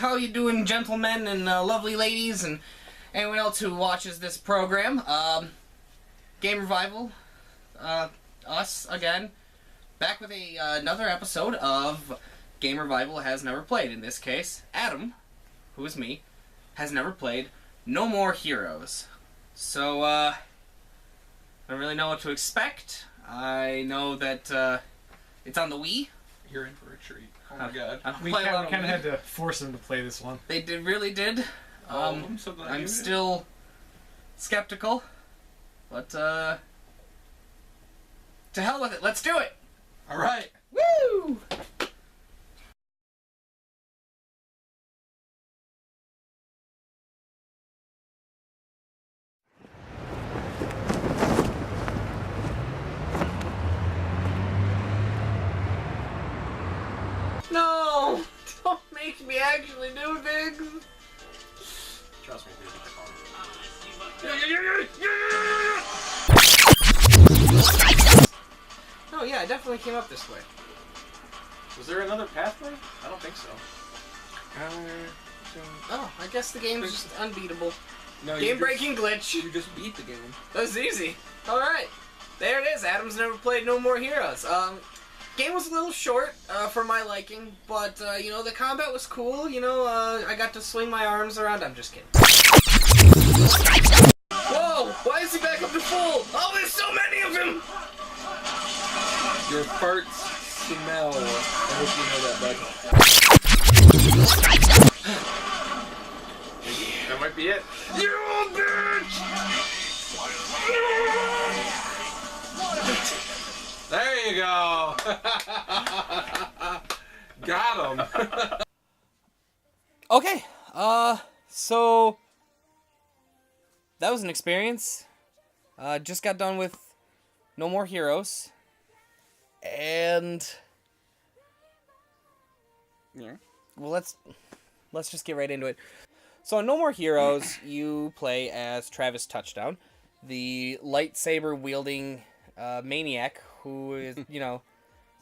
how you doing, gentlemen and lovely ladies and anyone else who watches this program? Game Revival, us again, back with another episode of Game Revival Has Never Played. In this case, Adam, who is me, has never played No More Heroes. So, I don't really know what to expect. I know that it's on the Wii. You're in for a treat. Oh my god. We kind of had to force him to play this one. They really did. I'm so glad I'm still skeptical, but to hell with it. Let's do it. All right. Woo! No! Don't make me actually do things! Trust me, dude. Oh yeah, I definitely came up this way. Was there another pathway? I don't think so. Oh, I guess the game's just unbeatable. No, Game-breaking glitch. You just beat the game. That's easy. Alright. There it is. Adam's never played No More Heroes. Game was a little short, for my liking, but, you know, the combat was cool, you know, I got to swing my arms around. I'm just kidding. Whoa! Why is he back up to full? Oh, there's so many of him! Your farts smell. I hope you know that, bud. That might be it. You bitch! There you go. Got him. Okay, so that was an experience. Just got done with No More Heroes, and Yeah. well, let's just get right into it. So, in No More Heroes, you play as Travis Touchdown, the lightsaber wielding maniac who is, you know,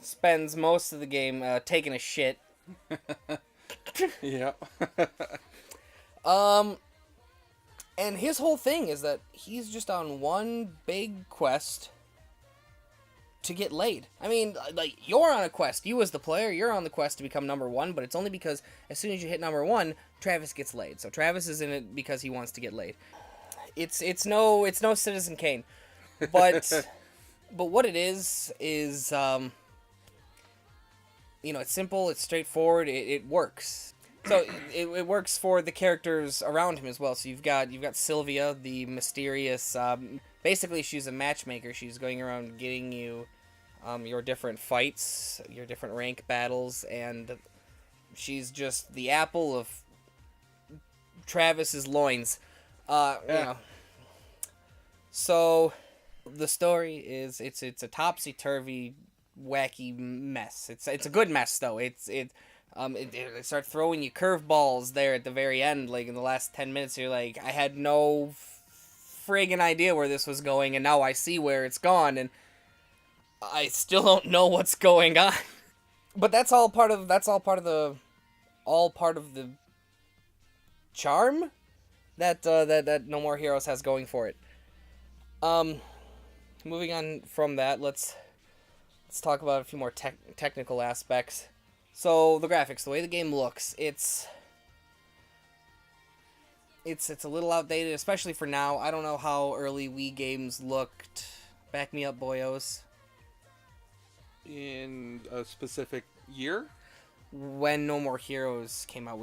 spends most of the game taking a shit. Yeah. And his whole thing is that he's just on one big quest to get laid. I mean, like, you're on a quest. You as the player, you're on the quest to become number one, but it's only because as soon as you hit number one, Travis gets laid. So Travis is in it because he wants to get laid. It's no Citizen Kane. But but what it is you know, it's simple, it's straightforward, it works. So it works for the characters around him as well. So you've got Sylvia, the mysterious. Basically, she's a matchmaker. She's going around getting you your different fights, your different rank battles, and she's just the apple of Travis's loins. You know. So the story is it's a topsy-turvy, wacky mess. It's a good mess though. They start throwing you curveballs there at the very end, like in the last 10 minutes. You're like, I had no friggin' idea where this was going, and now I see where it's gone, and I still don't know what's going on. But that's all part of the charm that No More Heroes has going for it. Moving on from that, let's talk about a few more technical aspects. So, the graphics, the way the game looks, it's a little outdated, especially for now. I don't know how early Wii games looked. Back me up, boyos. In a specific year? When No More Heroes came out,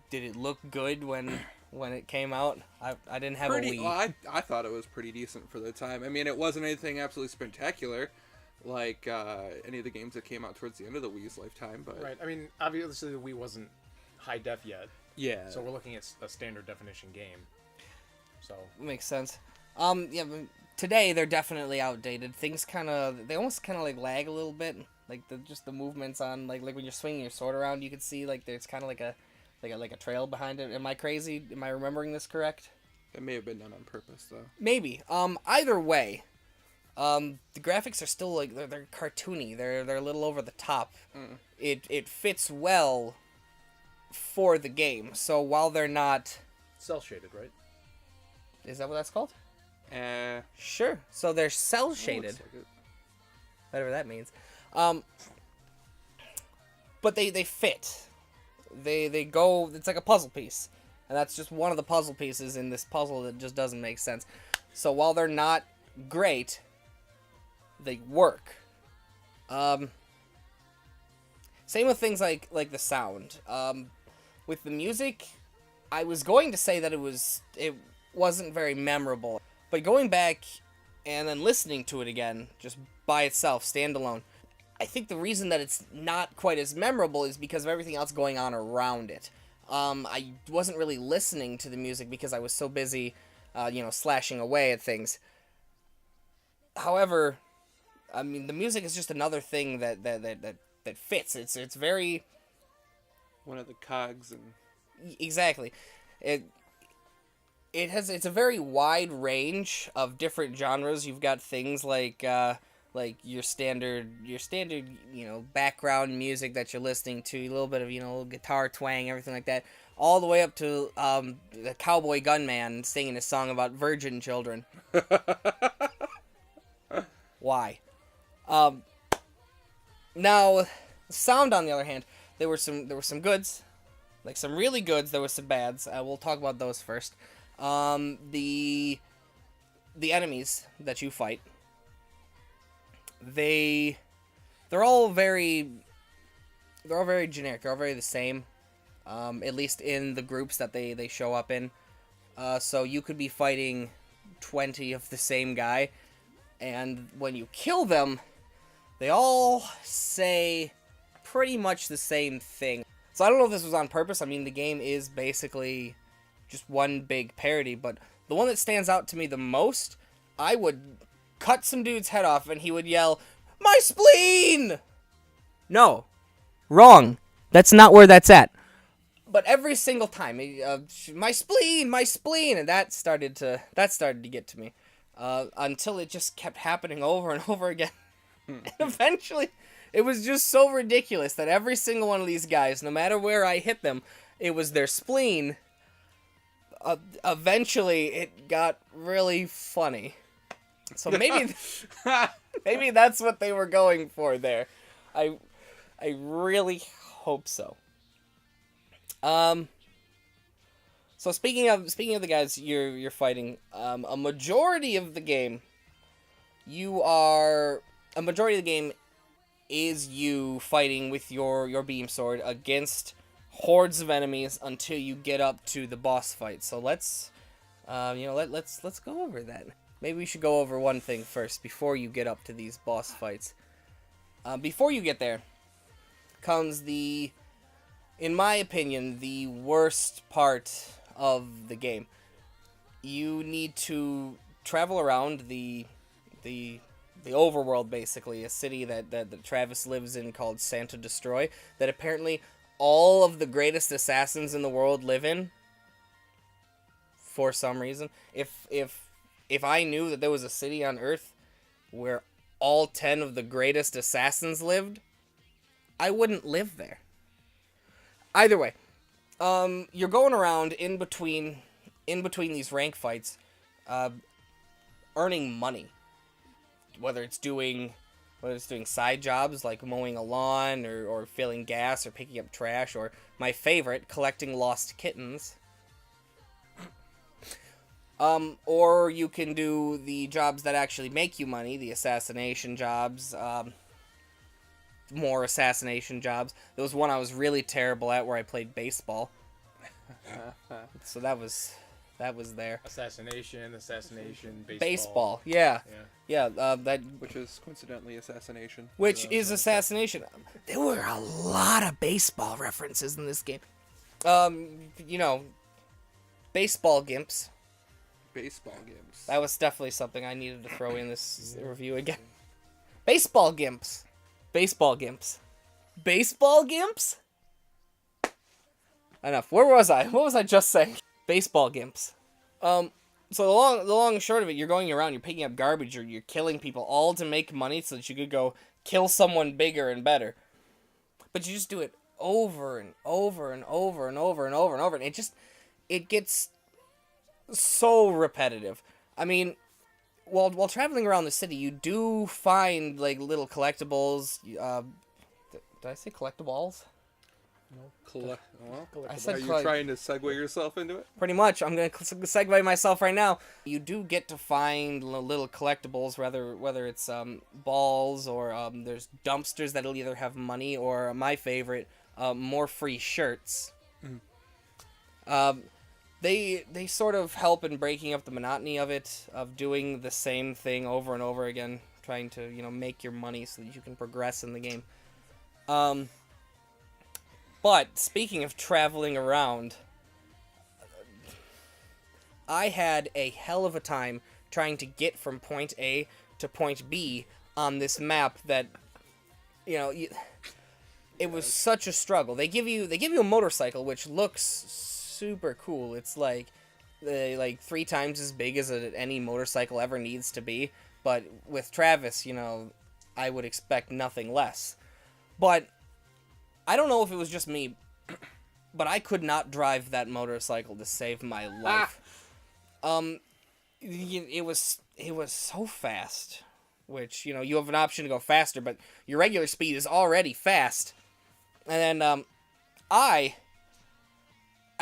did it look good when it came out? I didn't have a Wii. Well, I thought it was pretty decent for the time. I mean, it wasn't anything absolutely spectacular, like any of the games that came out towards the end of the Wii's lifetime, but Right. I mean, obviously the Wii wasn't high def yet. yeah. So we're looking at a standard definition game. So Makes sense. Yeah, but today they're definitely outdated. Things they almost kind of like lag a little bit. Like the movements on like when you're swinging your sword around, you can see like there's kind of like a trail behind it. Am I crazy? Am I remembering this correct? It may have been done on purpose, though. Maybe. Either way, the graphics are still like they're cartoony. They're a little over the top. Mm. It fits well for the game. So while they're not... Cell shaded, right? Is that what that's called? Eh, Sure. So they're looks cell-shaded. like it. Whatever that means. But they fit. They go... It's like a puzzle piece. And that's just one of the puzzle pieces in this puzzle that just doesn't make sense. So while they're not great, they work. Same with things like the sound. With the music, I was going to say that it wasn't very memorable. But going back and then listening to it again, just by itself, standalone, I think the reason that it's not quite as memorable is because of everything else going on around it. I wasn't really listening to the music because I was so busy, slashing away at things. However, I mean, the music is just another thing that fits. It's very... One of the cogs and... Exactly. It's a very wide range of different genres. You've got things like your standard background music that you're listening to, a little bit of little guitar twang, everything like that, all the way up to the Cowboy Gunman singing a song about virgin children. Why? Now, sound on the other hand, there were some goods, like some really goods. There were some bads. We'll talk about those first. The enemies that you fight, they're all very generic. They're all very the same, at least in the groups that they show up in. So you could be fighting 20 of the same guy, and when you kill them, they all say pretty much the same thing. So I don't know if this was on purpose. I mean, the game is basically just one big parody, but the one that stands out to me the most, I would cut some dude's head off and he would yell, "My spleen!" No. Wrong. That's not where that's at. But every single time, my spleen, and that started to get to me, until it just kept happening over and over again. And eventually, it was just so ridiculous that every single one of these guys, no matter where I hit them, it was their spleen. Eventually, it got really funny. So maybe that's what they were going for there. I really hope so. So speaking of the guys you're fighting, a majority of the game is you fighting with your beam sword against hordes of enemies until you get up to the boss fight. So let's go over that. Maybe we should go over one thing first before you get up to these boss fights. Before you get there comes in my opinion, the worst part of the game. You need to travel around the overworld, basically, a city that Travis lives in called Santa Destroy, that apparently all of the greatest assassins in the world live in, for some reason. If I knew that there was a city on Earth where all 10 of the greatest assassins lived, I wouldn't live there. Either way, you're going around in between these rank fights, earning money. Whether it's doing side jobs like mowing a lawn or filling gas or picking up trash, or my favorite, collecting lost kittens. Or you can do the jobs that actually make you money, the assassination jobs, more assassination jobs. There was one I was really terrible at where I played baseball. So that was there. Assassination, baseball. Baseball, yeah. That Which is coincidentally assassination. which is assassination. There were a lot of baseball references in this game. Baseball gimps. Baseball games. That was definitely something I needed to throw in this review again. Baseball gimps. Baseball gimps. Baseball gimps? Enough. Where was I? What was I just saying? Baseball gimps. So the long and short of it, you're going around, you're picking up garbage, or you're killing people, all to make money so that you could go kill someone bigger and better. But you just do it over and over and over and over and over and over, and it gets so repetitive. I mean, while traveling around the city, you do find like little collectibles. Did I say collectibles? Well, I said are you collect- trying to segue yourself into it? Pretty much. I'm going to segue myself right now. You do get to find little collectibles, whether it's balls or there's dumpsters that'll either have money or, my favorite, more free shirts. They sort of help in breaking up the monotony of it, of doing the same thing over and over again, trying to, make your money so that you can progress in the game. But speaking of traveling around, I had a hell of a time trying to get from point A to point B on this map that, it was such a struggle. They give you a motorcycle which looks super cool. It's like 3 times as big as any motorcycle ever needs to be. But with Travis, I would expect nothing less. But I don't know if it was just me, but I could not drive that motorcycle to save my life. It was so fast, which, you have an option to go faster, but your regular speed is already fast. And then, I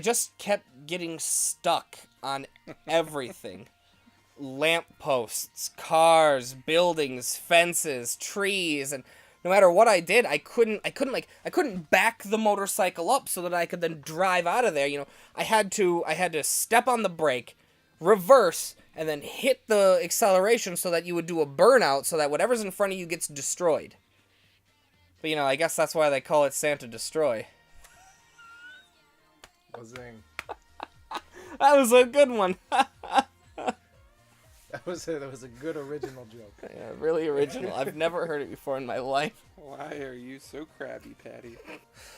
just kept getting stuck on everything. Lampposts, cars, buildings, fences, trees, and no matter what I did, I couldn't back the motorcycle up so that I could then drive out of there. I had to step on the brake, reverse, and then hit the acceleration so that you would do a burnout so that whatever's in front of you gets destroyed. But I guess that's why they call it Santa Destroy. Zing. That was a good one. That was a good original joke. Yeah, really original. I've never heard it before in my life. Why are you so crabby, Patty?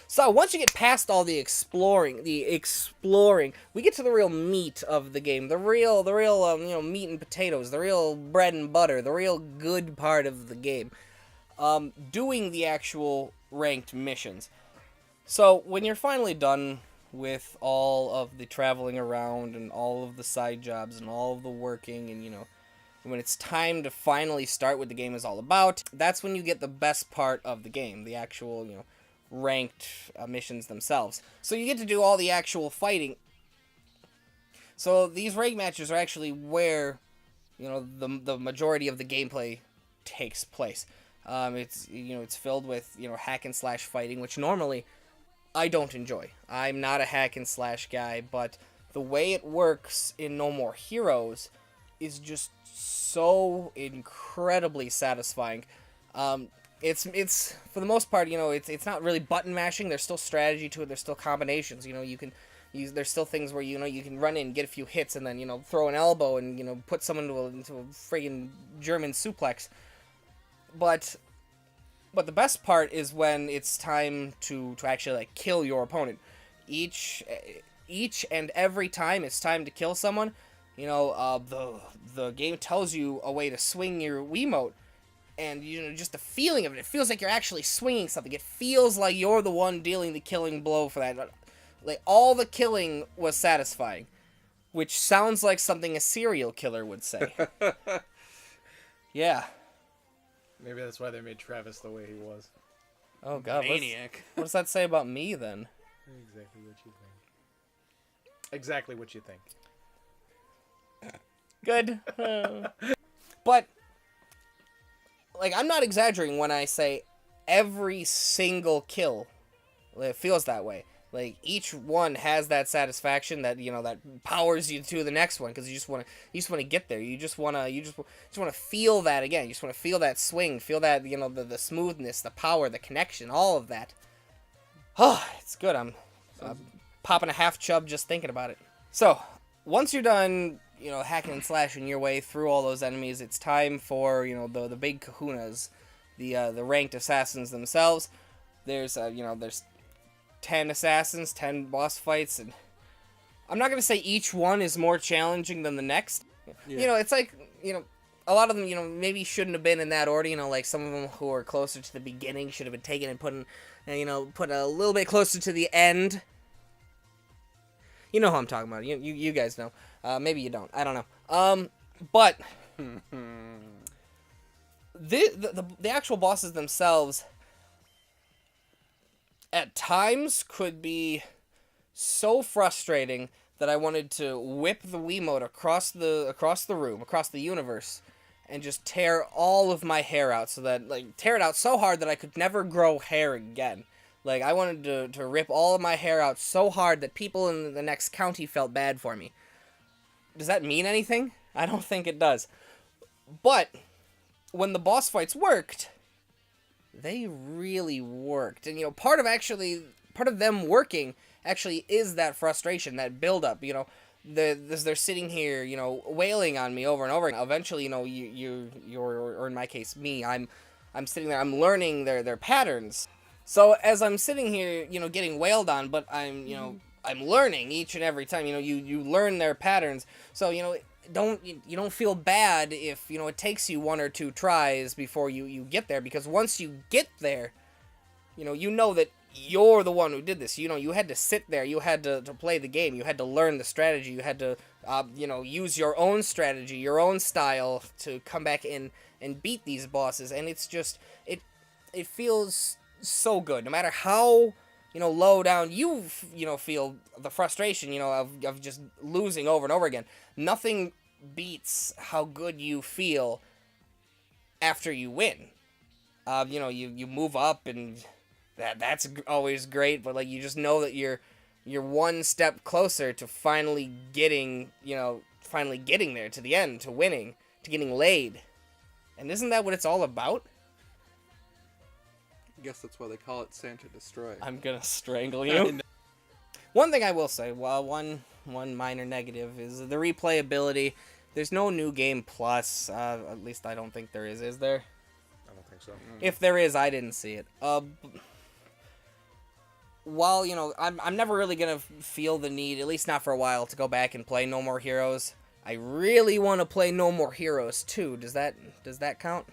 So once you get past all the exploring, we get to the real meat of the game. The real meat and potatoes, the real bread and butter, the real good part of the game. Doing the actual ranked missions. So when you're finally done with all of the traveling around and all of the side jobs and all of the working and, when it's time to finally start what the game is all about, that's when you get the best part of the game, the actual, ranked missions themselves. So you get to do all the actual fighting. So these rank matches are actually where, the majority of the gameplay takes place. It's filled with, hack and slash fighting, which normally I don't enjoy. I'm not a hack and slash guy, but the way it works in No More Heroes is just so incredibly satisfying. It's for the most part, it's not really button mashing. There's still strategy to it. There's still combinations. You can use. There's still things where you can run in, get a few hits, and then throw an elbow and put someone into a friggin' German suplex. But the best part is when it's time to actually kill your opponent. Each and every time it's time to kill someone, the game tells you a way to swing your Wiimote, and just the feeling of it. It feels like you're actually swinging something. It feels like you're the one dealing the killing blow for that. Like all the killing was satisfying, which sounds like something a serial killer would say. Yeah. Maybe that's why they made Travis the way he was. Oh God, Maniac. what does that say about me then? Exactly what you think. Exactly what you think. Good. But, I'm not exaggerating when I say every single kill, it feels that way. Each one has that satisfaction that, that powers you to the next one, because you just want to get there. You just want to feel that again. You just want to feel that swing, feel that, the smoothness, the power, the connection, all of that. Oh, it's good. I'm popping a half chub just thinking about it. So, once you're done, hacking and slashing your way through all those enemies, it's time for, the big kahunas, the ranked assassins themselves. There's 10 assassins, 10 boss fights, and I'm not going to say each one is more challenging than the next. Yeah. It's like, a lot of them, maybe shouldn't have been in that order. Like some of them who are closer to the beginning should have been taken and put a little bit closer to the end. You know who I'm talking about. You guys know. Maybe you don't. I don't know. But the actual bosses themselves at times could be so frustrating that I wanted to whip the Wiimote across the room, across the universe, and just tear all of my hair out tear it out so hard that I could never grow hair again. Like, I wanted to rip all of my hair out so hard that people in the next county felt bad for me. Does that mean anything? I don't think it does. But when the boss fights worked, they really worked. And, part of them working actually is that frustration, that buildup. They're sitting here, wailing on me over and over. Eventually, you're, or in my case, me, I'm sitting there, I'm learning their patterns. So as I'm sitting here, getting wailed on, but I'm learning each and every time. You learn their patterns. So you don't feel bad if it takes you 1 or 2 tries before you get there, because once you get there, you know that you're the one who did this. You had to sit there, you had to play the game, you had to learn the strategy, you had to use your own strategy, your own style to come back in and beat these bosses. And it's just it feels so good, no matter how low down you feel the frustration of just losing over and over again. Nothing beats how good you feel after you win. You move up, and that's always great, but you just know that you're one step closer to finally getting there, to the end, to winning, to getting laid. And isn't that what it's all about? I guess that's why they call it Santa Destroy. I'm gonna strangle you. One thing I will say, one minor negative, is the replayability. There's no New Game Plus. At least I don't think there is. Is there? I don't think so. If there is, I didn't see it. While I'm never really gonna feel the need, at least not for a while, to go back and play No More Heroes. I really want to play No More Heroes 2. Does that count?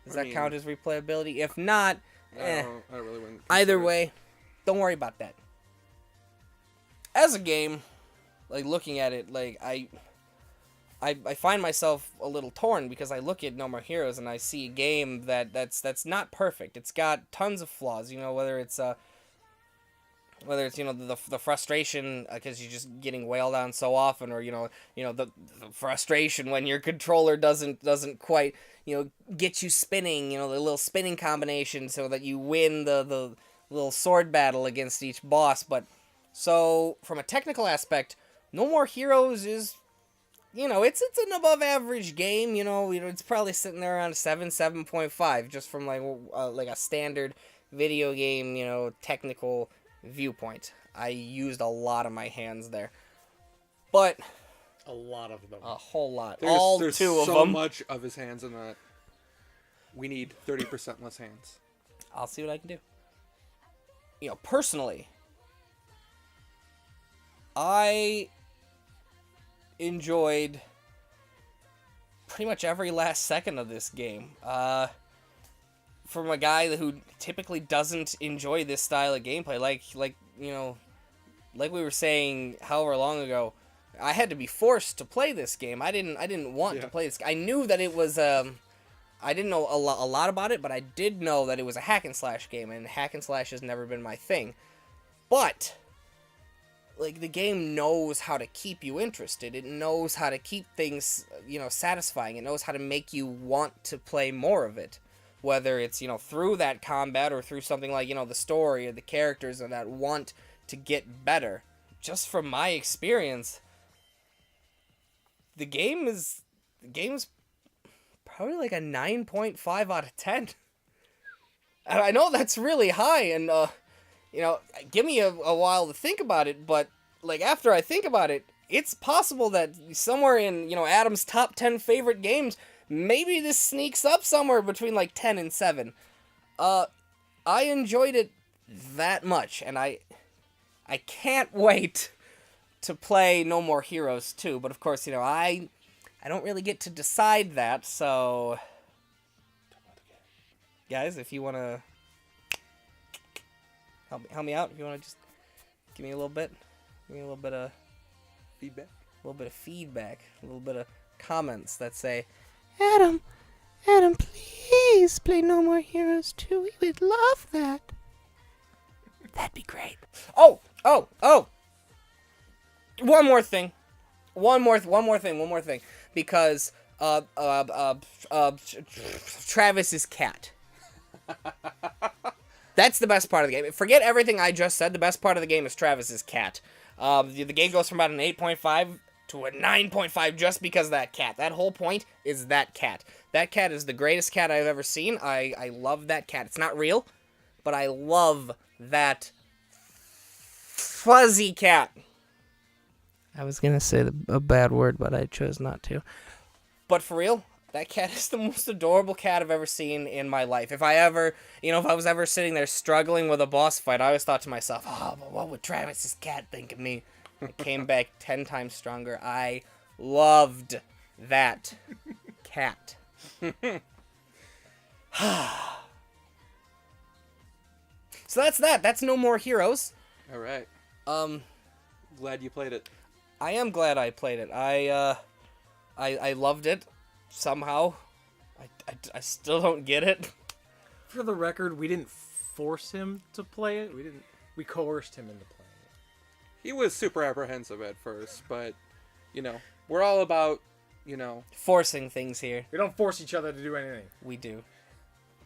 Does that count as replayability? If not, I really wouldn't. Either way, don't worry about that. As a game, looking at it, I find myself a little torn, because I look at No More Heroes and I see a game that's not perfect. It's got tons of flaws. Whether it's the frustration because you're just getting wailed on so often, or the frustration when your controller doesn't quite get you spinning, the little spinning combination so that you win the little sword battle against each boss. But so from a technical aspect, No More Heroes is it's an above average game. It's probably sitting there around 7.5 just from a standard video game technical viewpoint. I used a lot of my hands there, but a lot of them, a whole lot. There's 2 of so them. much of his hands in that. We need 30% less hands. I'll see what I can do. Personally, I enjoyed pretty much every last second of this game. From a guy who typically doesn't enjoy this style of gameplay, like we were saying however long ago, I had to be forced to play this game. I didn't want to play this. I knew that it was I didn't know a lot about it, but I did know that it was a hack and slash game, and hack and slash has never been my thing. But the game knows how to keep you interested. It knows how to keep things satisfying. It knows how to make you want to play more of it. Whether it's, through that combat or through something like, the story or the characters and that want to get better. Just from my experience, the game's probably a 9.5 out of 10. And I know that's really high, and, give me a while to think about it, but, after I think about it, it's possible that somewhere in, Adam's top 10 favorite games, maybe this sneaks up somewhere between 10 and 7. I enjoyed it that much, and I can't wait to play No More Heroes 2. But of course, I I don't really get to decide that, so guys, if you want to help me out, if you want to just give me a little bit of Feedback. feedback, a little bit of comments that say, Adam, please play No More Heroes 2. We would love that. That'd be great. Oh! One more thing. Because Travis's cat. That's the best part of the game. Forget everything I just said. The best part of the game is Travis's cat. The game goes from about an 8.5 to a 9.5 just because of that cat. That whole point is that cat. That cat is the greatest cat I've ever seen. I love that cat. It's not real, but I love that fuzzy cat. I was going to say a bad word, but I chose not to. But for real, that cat is the most adorable cat I've ever seen in my life. If I was ever sitting there struggling with a boss fight, I always thought to myself, oh, but what would Travis's cat think of me? It came back 10 times stronger. I loved that cat. So that's that. That's No More Heroes. All right. Glad you played it. I am glad I played it. I loved it somehow. I still don't get it. For the record, we didn't force him to play it. We coerced him into playing it. He was super apprehensive at first, but, we're all about, Forcing things here. We don't force each other to do anything. We do.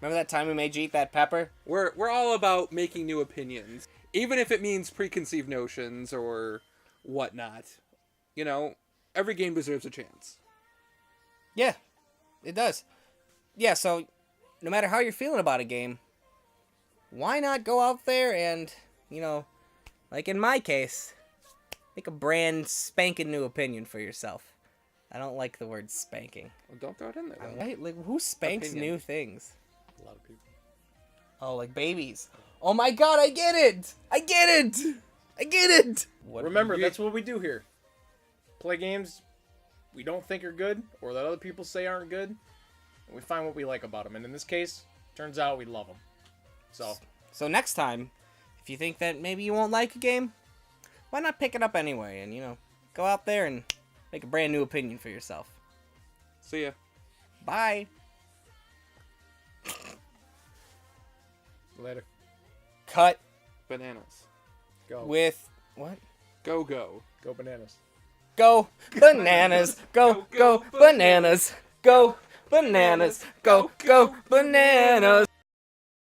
Remember that time we made you eat that pepper? We're all about making new opinions, even if it means preconceived notions or whatnot. Every game deserves a chance. Yeah, it does. Yeah, so no matter how you're feeling about a game, why not go out there and, like in my case, make a brand spanking new opinion for yourself. I don't like the word spanking. Well, don't throw it in there, though. Right? Like, who spanks Opinion. new things? A lot of people. Oh, like babies. Oh my god, I get it! What Remember, that's what we do here. Play games we don't think are good, or that other people say aren't good, and we find what we like about them. And in this case, turns out we love them. So next time, if you think that maybe you won't like a game, why not pick it up anyway and, go out there and make a brand new opinion for yourself. See ya. Bye. Later. Cut Bananas. Go. with what? Go. Go bananas. Go bananas. Go bananas. Go bananas. Go bananas.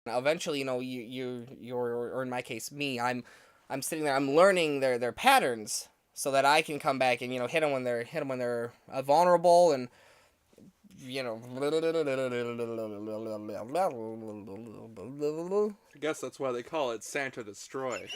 Now, eventually, you're, or in my case, me. I'm sitting there. I'm learning their patterns so that I can come back and hit them when they're vulnerable and I guess that's why they call it Santa Destroy.